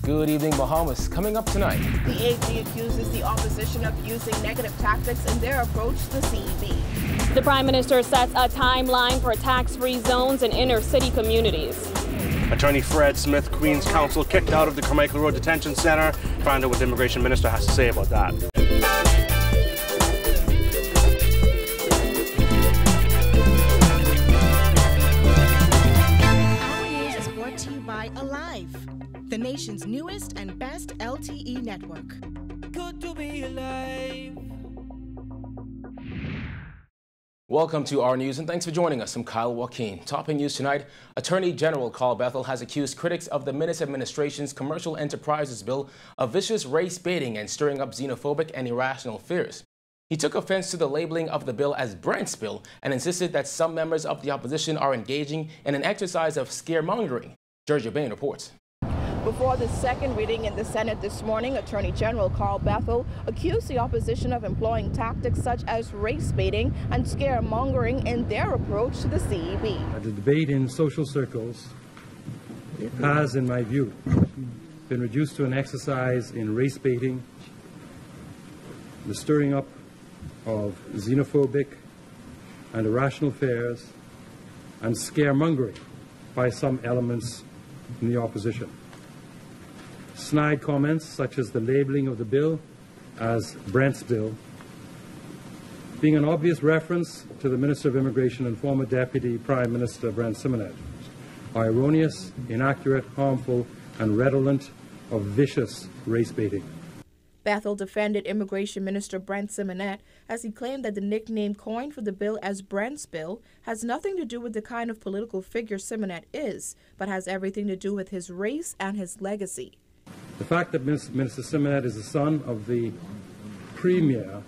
Good evening, Bahamas. Coming up tonight. The AG accuses the opposition of using negative tactics in their approach to the CEB. The Prime Minister sets a timeline for tax-free zones in inner-city communities. Attorney Fred Smith, Queen's Counsel, kicked out of the Carmichael Road Detention Centre. Find out what the Immigration Minister has to say about that. Our news is brought to you by Alive, the nation's newest and best LTE network. Good to be alive. Welcome to our news and thanks for joining us. I'm Kyle Joaquin. Topping news tonight, Attorney General Carl Bethel has accused critics of the Minnis administration's Commercial Enterprises Bill of vicious race baiting and stirring up xenophobic and irrational fears. He took offense to the labeling of the bill as Brent's bill and insisted that some members of the opposition are engaging in an exercise of scaremongering. Georgia Bain reports. Before the second reading in the Senate this morning, Attorney General Carl Bethel accused the opposition of employing tactics such as race baiting and scaremongering in their approach to the CEB. The debate in social circles has, in my view, been reduced to an exercise in race baiting, the stirring up of xenophobic and irrational fears, and scaremongering by some elements in the opposition. Snide comments such as the labeling of the bill as Brent's bill, being an obvious reference to the Minister of Immigration and former Deputy Prime Minister Brent Simonet, are erroneous, inaccurate, harmful, and redolent of vicious race baiting. Bethel defended Immigration Minister Brent Simonet as he claimed that the nickname coined for the bill as Brent's bill has nothing to do with the kind of political figure Simonet is, but has everything to do with his race and his legacy. The fact that Minister Simonet is the son of the premier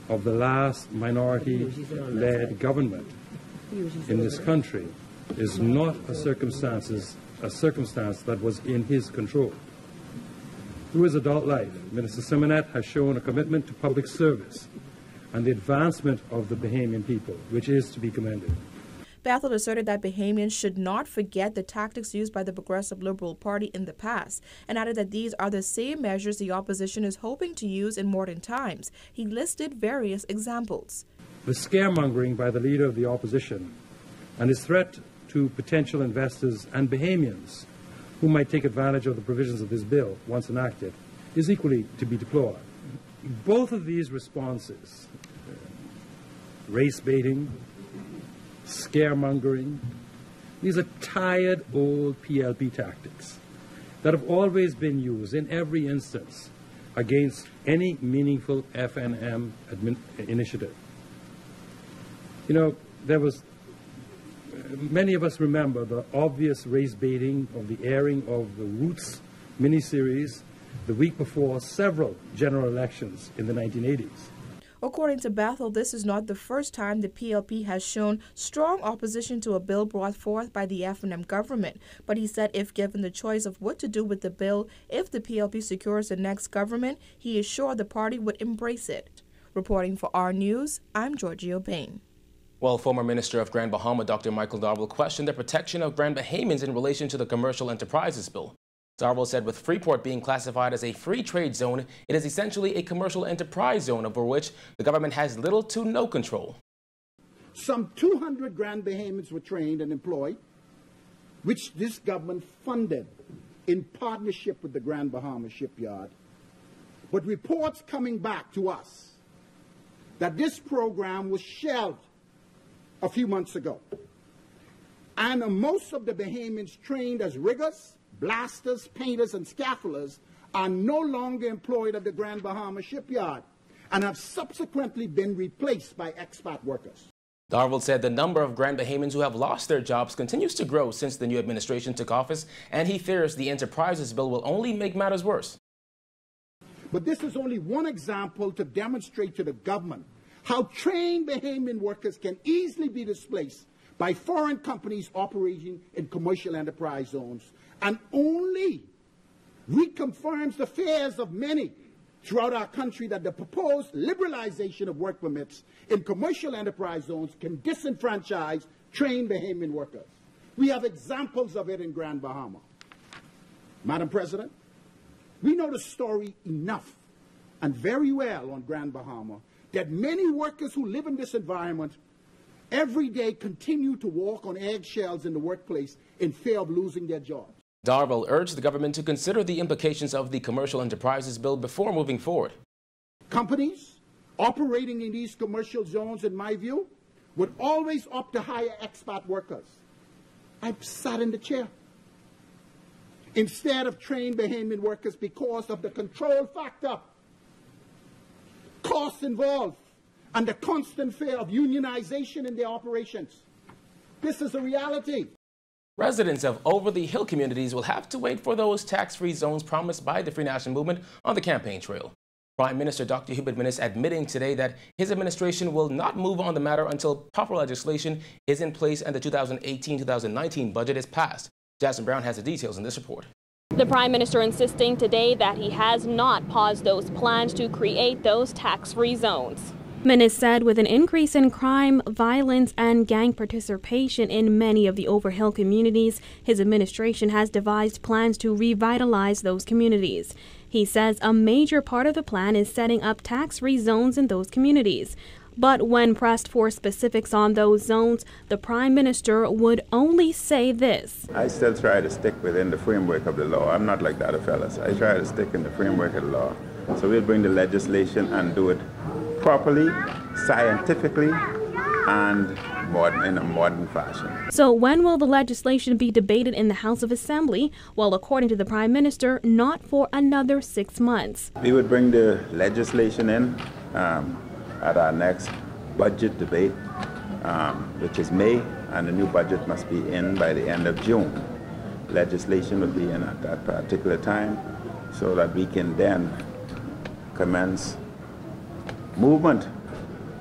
of the last minority-led government in this country is not a circumstance that was in his control. Through his adult life, Minister Simonet has shown a commitment to public service and the advancement of the Bahamian people, which is to be commended. Bethel asserted that Bahamians should not forget the tactics used by the Progressive Liberal Party in the past, and added that these are the same measures the opposition is hoping to use in modern times. He listed various examples. The scaremongering by the leader of the opposition and his threat to potential investors and Bahamians who might take advantage of the provisions of this bill once enacted is equally to be deplored. Both of these responses, race baiting, scaremongering, these are tired old PLP tactics that have always been used in every instance against any meaningful FNM initiative. You know, many of us remember the obvious race baiting of the airing of the Roots miniseries the week before several general elections in the 1980s. According to Bethel, this is not the first time the PLP has shown strong opposition to a bill brought forth by the FNM government. But he said if given the choice of what to do with the bill, if the PLP secures the next government, he is sure the party would embrace it. Reporting for our News, I'm Georgia Bain. Well, former Minister of Grand Bahama, Dr. Michael Darwell, questioned the protection of Grand Bahamians in relation to the Commercial Enterprises Bill. Darwell said with Freeport being classified as a free trade zone, it is essentially a commercial enterprise zone over which the government has little to no control. Some 200 Grand Bahamians were trained and employed, which this government funded in partnership with the Grand Bahama Shipyard. But reports coming back to us that this program was shelved a few months ago. And most of the Bahamians trained as riggers, blasters, painters, and scaffolders are no longer employed at the Grand Bahama Shipyard and have subsequently been replaced by expat workers. Darwell said the number of Grand Bahamians who have lost their jobs continues to grow since the new administration took office, and he fears the Enterprises Bill will only make matters worse. But this is only one example to demonstrate to the government how trained Bahamian workers can easily be displaced by foreign companies operating in commercial enterprise zones, and only reconfirms the fears of many throughout our country that the proposed liberalization of work permits in commercial enterprise zones can disenfranchise trained Bahamian workers. We have examples of it in Grand Bahama. Madam President, We know the story enough and very well on Grand Bahama that many workers who live in this environment every day continue to walk on eggshells in the workplace in fear of losing their jobs. Darville urged the government to consider the implications of the Commercial Enterprises Bill before moving forward. Companies operating in these commercial zones, in my view, would always opt to hire expat workers. I've sat in the chair. Instead of trained Bahamian workers because of the control factor, costs involved, and the constant fear of unionization in their operations. This is a reality. Residents of over-the-hill communities will have to wait for those tax-free zones promised by the Free National Movement on the campaign trail. Prime Minister Dr. Hubert Minnis admitting today that his administration will not move on the matter until proper legislation is in place and the 2018-2019 budget is passed. Jasmine Brown has the details in this report. The Prime Minister insisting today that he has not paused those plans to create those tax-free zones. Minnis said with an increase in crime, violence, and gang participation in many of the over-hill communities, his administration has devised plans to revitalize those communities. He says a major part of the plan is setting up tax-free zones in those communities. But when pressed for specifics on those zones, the Prime Minister would only say this. I still try to stick within the framework of the law. I'm not like the other fellas. I try to stick in the framework of the law. So we'll bring the legislation and do it properly, scientifically, and in a modern fashion. So when will the legislation be debated in the House of Assembly? Well, according to the Prime Minister, not for another 6 months. We would bring the legislation in at our next budget debate, which is May, and the new budget must be in by the end of June. Legislation will be in at that particular time so that we can then commence movement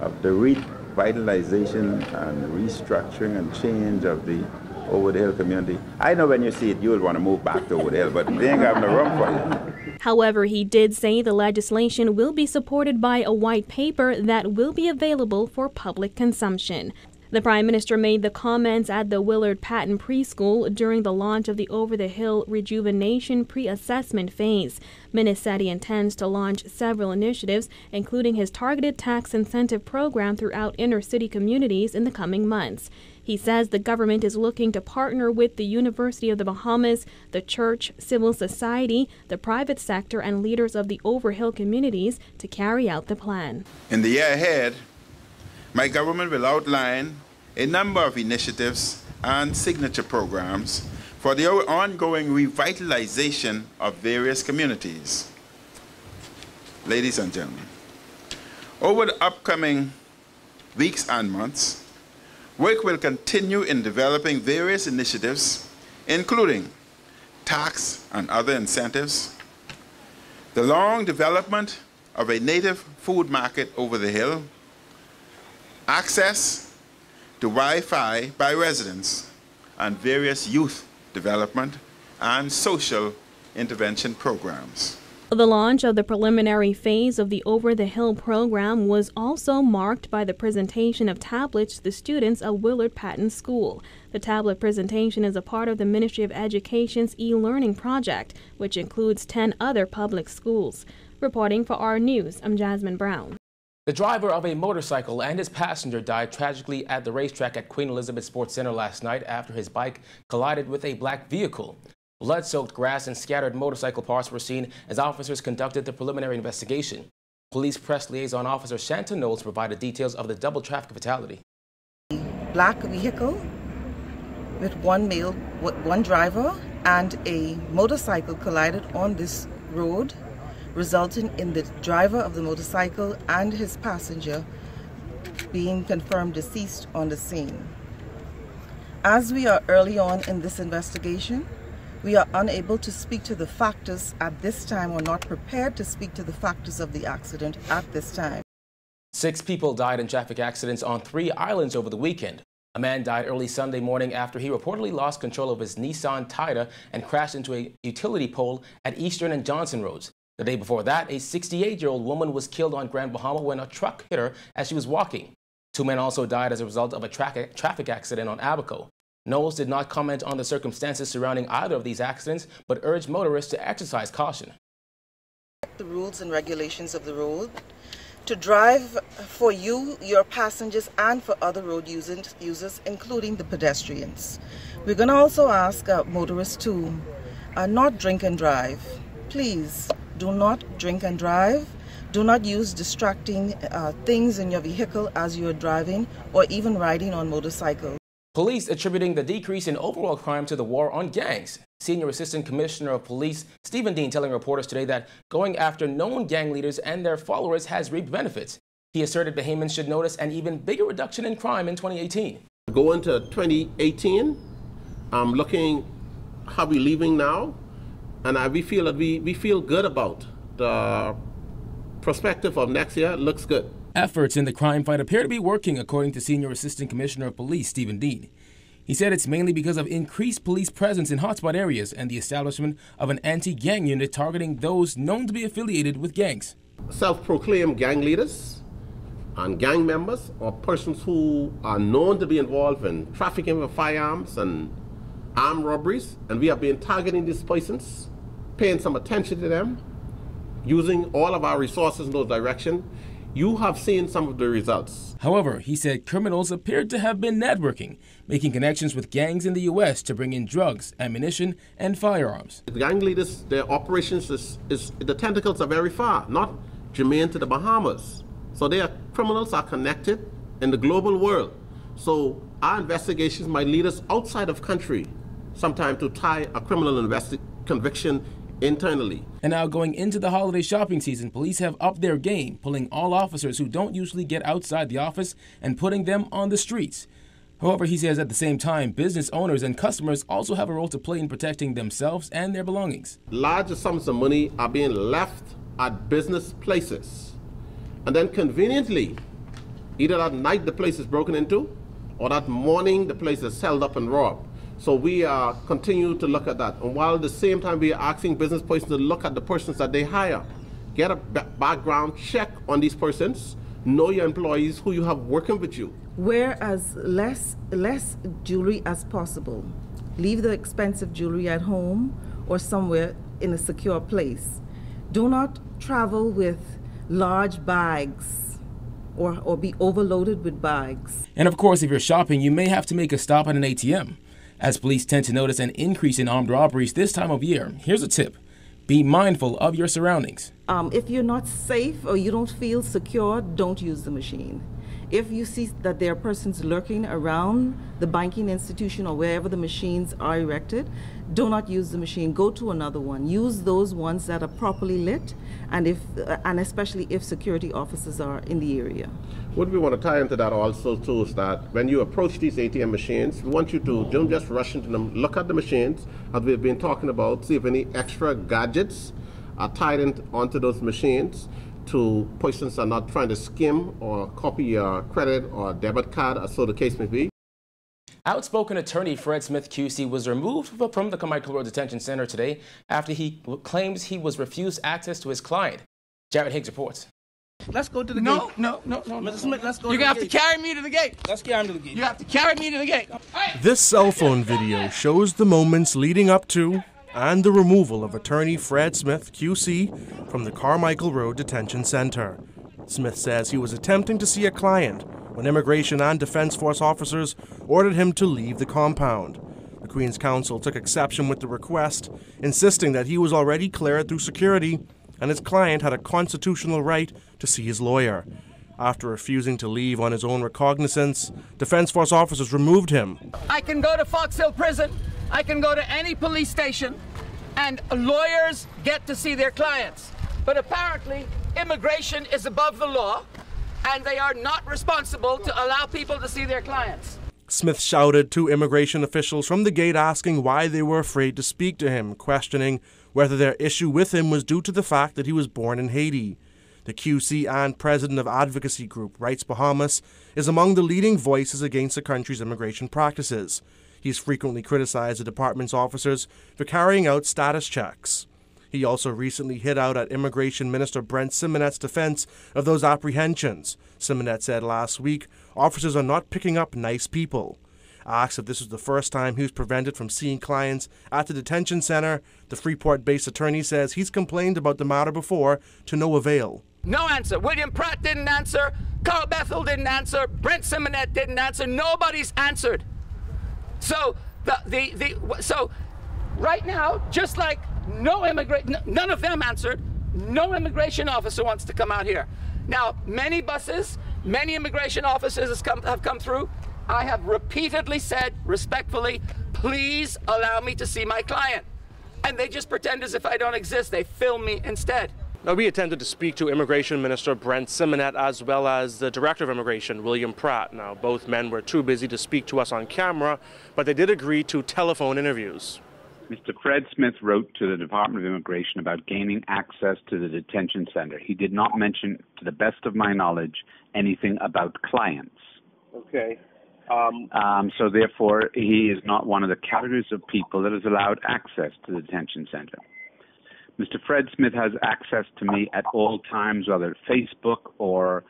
of the revitalization and restructuring and change of the over-the-hill community. I know when you see it, you'll want to move back to over-the-hill, but they ain't got no room for you. However, he did say the legislation will be supported by a white paper that will be available for public consumption. The Prime Minister made the comments at the Willard Patton Preschool during the launch of the Over-the-Hill Rejuvenation Pre-Assessment Phase. Minnis said he intends to launch several initiatives, including his targeted tax incentive program throughout inner-city communities in the coming months. He says the government is looking to partner with the University of the Bahamas, the church, civil society, the private sector, and leaders of the over-hill communities to carry out the plan. In the year ahead, my government will outline a number of initiatives and signature programs for the ongoing revitalization of various communities. Ladies and gentlemen, over the upcoming weeks and months, work will continue in developing various initiatives, including tax and other incentives, the long development of a native food market over the hill, access to Wi-Fi by residents, and various youth development and social intervention programs. The launch of the preliminary phase of the Over-the-Hill program was also marked by the presentation of tablets to the students of Willard Patton School. The tablet presentation is a part of the Ministry of Education's e-learning project, which includes 10 other public schools. Reporting for our News, I'm Jasmine Brown. The driver of a motorcycle and his passenger died tragically at the racetrack at Queen Elizabeth Sports Center last night after his bike collided with a black vehicle. Blood-soaked grass and scattered motorcycle parts were seen as officers conducted the preliminary investigation. Police press liaison officer Shanta Knowles provided details of the double traffic fatality. A black vehicle with one driver and a motorcycle collided on this road, resulting in the driver of the motorcycle and his passenger being confirmed deceased on the scene. As we are early on in this investigation, we are unable to speak to the factors at this time, or not prepared to speak to the factors of the accident at this time. 6 people died in traffic accidents on 3 islands over the weekend. A man died early Sunday morning after he reportedly lost control of his Nissan Tida and crashed into a utility pole at Eastern and Johnson Roads. The day before that, a 68-year-old woman was killed on Grand Bahama when a truck hit her as she was walking. 2 men also died as a result of a traffic accident on Abaco. Knowles did not comment on the circumstances surrounding either of these accidents, but urged motorists to exercise caution. the rules and regulations of the road, to drive for you, your passengers, and for other road users, including the pedestrians. We're going to also ask motorists to not drink and drive. Please do not drink and drive. Do not use distracting things in your vehicle as you are driving or even riding on motorcycles. Police attributing the decrease in overall crime to the war on gangs. Senior Assistant Commissioner of Police Stephen Dean telling reporters today that going after known gang leaders and their followers has reaped benefits. He asserted Bahamians should notice an even bigger reduction in crime in 2018. Going to 2018, I'm looking how we're leaving now, and we feel that we feel good about the perspective of next year. It looks good. Efforts in the crime fight appear to be working, according to Senior Assistant Commissioner of Police Stephen Dean. He said it's mainly because of increased police presence in hotspot areas and the establishment of an anti-gang unit targeting those known to be affiliated with gangs. Self-proclaimed gang leaders and gang members or persons who are known to be involved in trafficking of firearms and armed robberies, and we have been targeting these persons, paying some attention to them, using all of our resources in those directions. You have seen some of the results. However, he said criminals appeared to have been networking, making connections with gangs in the U.S. to bring in drugs, ammunition, and firearms. The gang leaders, their operations the tentacles are very far, not germane to the Bahamas. So criminals are connected in the global world. So our investigations might lead us outside of country, sometime to tie a criminal conviction internally. And now going into the holiday shopping season, police have upped their game, pulling all officers who don't usually get outside the office and putting them on the streets. However, he says at the same time, business owners and customers also have a role to play in protecting themselves and their belongings. Large sums of money are being left at business places. And then conveniently, either that night the place is broken into, or that morning the place is held up and robbed. So we continue to look at that. And while at the same time we are asking business persons to look at the persons that they hire, get a background check on these persons, know your employees who you have working with you. Wear as less jewelry as possible. Leave the expensive jewelry at home or somewhere in a secure place. Do not travel with large bags or be overloaded with bags. And of course, if you're shopping, you may have to make a stop at an ATM. As police tend to notice an increase in armed robberies this time of year, here's a tip. Be mindful of your surroundings. If you're not safe or you don't feel secure, don't use the machine. If you see that there are persons lurking around the banking institution or wherever the machines are erected, do not use the machine. Go to another one. Use those ones that are properly lit, and especially if security officers are in the area. What we want to tie into that also too is that when you approach these ATM machines, we want you to don't just rush into them. Look at the machines, as we've been talking about, see if any extra gadgets are tied onto those machines to persons are not trying to skim or copy your credit or debit card, or so the case may be. Outspoken attorney Fred Smith QC was removed from the Carmichael Road Detention Center today after he claims he was refused access to his client. Jared Higgs reports. Let's go to the gate. No. Mr. Smith, let's go. You're going to have to carry me to the gate. Let's carry him to the gate. You have to carry me to the gate. This cell phone video shows the moments leading up to and the removal of attorney Fred Smith QC from the Carmichael Road Detention Center. Smith says he was attempting to see a client when Immigration and Defense Force officers ordered him to leave the compound. The Queen's Counsel took exception with the request, insisting that he was already cleared through security and his client had a constitutional right to see his lawyer. After refusing to leave on his own recognizance, Defense Force officers removed him. I can go to Fox Hill Prison, I can go to any police station, and lawyers get to see their clients. But apparently, immigration is above the law, and they are not responsible to allow people to see their clients. Smith shouted to immigration officials from the gate asking why they were afraid to speak to him, questioning whether their issue with him was due to the fact that he was born in Haiti. The QC and president of advocacy group Rights Bahamas is among the leading voices against the country's immigration practices. He's frequently criticized the department's officers for carrying out status checks. He also recently hit out at Immigration Minister Brent Simonette's defense of those apprehensions. Simonette said last week, officers are not picking up nice people. Asked if this was the first time he was prevented from seeing clients at the detention center, the Freeport-based attorney says he's complained about the matter before to no avail. No answer. William Pratt didn't answer. Carl Bethel didn't answer. Brent Simonet didn't answer. Nobody's answered. So so right now, just like none of them answered. No immigration officer wants to come out here. Now, many buses, many immigration officers have come through. I have repeatedly said, respectfully, please allow me to see my client. And they just pretend as if I don't exist. They film me instead. Now, we attempted to speak to Immigration Minister Brent Simonet as well as the Director of Immigration, William Pratt. Now, both men were too busy to speak to us on camera, but they did agree to telephone interviews. Mr. Fred Smith wrote to the Department of Immigration about gaining access to the detention center. He did not mention, to the best of my knowledge, anything about clients. Okay. So therefore, he is not one of the categories of people that is allowed access to the detention center. Mr. Fred Smith has access to me at all times, whether at Facebook or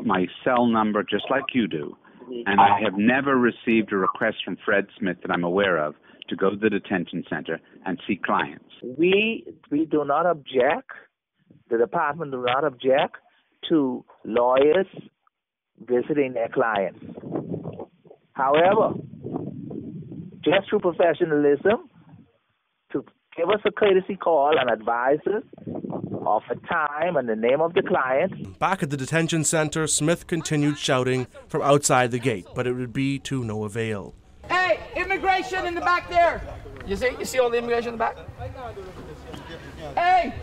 my cell number, just like you do. And I have never received a request from Fred Smith that I'm aware of to go to the detention center and see clients. We do not object, the department do not object to lawyers visiting their clients. However, just through professionalism, to give us a courtesy call and advise us of a time and the name of the client. Back at the detention center, Smith continued shouting from outside the gate, but it would be to no avail. Hey, immigration in the back there. You see all the immigration in the back? Hey,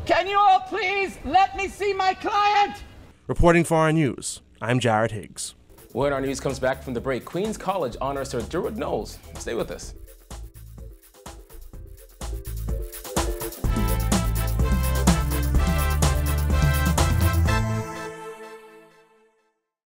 can you all please let me see my client? Reporting for our news, I'm Jared Higgs. When our news comes back from the break, Queens College honors Sir Durward Knowles. Stay with us.